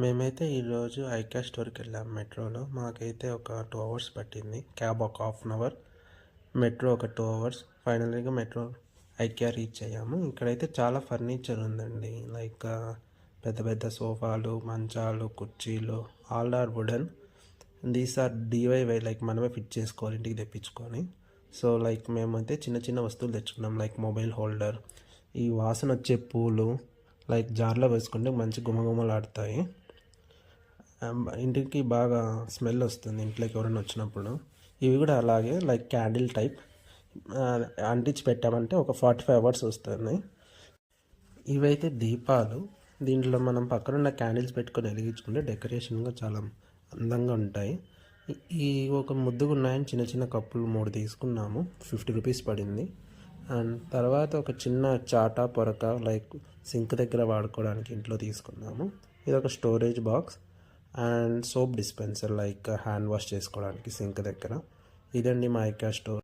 మేమైతే ఈరోజు ఐక్యా స్టోర్కి వెళ్ళాం మెట్రోలో. మాకైతే ఒక 2 అవర్స్ పట్టింది. క్యాబ్ ఒక హాఫ్ అన్ అవర్, మెట్రో ఒక 2 అవర్స్. ఫైనల్గా మెట్రో ఐక్యా రీచ్ అయ్యాము. ఇక్కడైతే చాలా ఫర్నిచర్ ఉందండి. లైక్ పెద్ద పెద్ద సోఫాలు, మంచాలు, కుర్చీలు, all are wooden. These are DIY, like మనమే ఫిట్ చేసుకోవాలి ఇంటికి తెప్పించుకొని. సో లైక్ మేమైతే చిన్న చిన్న వస్తువులు తెచ్చుకున్నాం, లైక్ మొబైల్ హోల్డర్, ఈ వాసన వచ్చే పూలు, లైక్ జార్లో వేసుకుంటే మంచి గుమగుమలాడతాయి. ఇంటికి బాగా స్మెల్ వస్తుంది ఇంట్లోకి ఎవరైనా వచ్చినప్పుడు. ఇవి కూడా అలాగే, లైక్ క్యాండిల్ టైప్ అంటించి పెట్టామంటే ఒక 45 అవర్స్ వస్తుంది. ఇవైతే దీపాలు. దీంట్లో మనం పక్కనున్న క్యాండిల్స్ పెట్టుకొని వెలిగించుకుంటే డెకరేషన్గా చాలా అందంగా ఉంటాయి. ఈ ఒక ముద్దుగా ఉన్నాయని చిన్న చిన్న కప్పులు 3 తీసుకున్నాము. 50 రూపీస్ పడింది. అండ్ తర్వాత ఒక చిన్న చాటా పొరక, లైక్ సింక్ దగ్గర వాడుకోవడానికి ఇంట్లో తీసుకున్నాము. ఇది ఒక storage box and soap dispenser, like hand wash చేసుకోవడానికి సింక్ దగ్గర. ఇదండి మా ఐక్యా స్టోర్.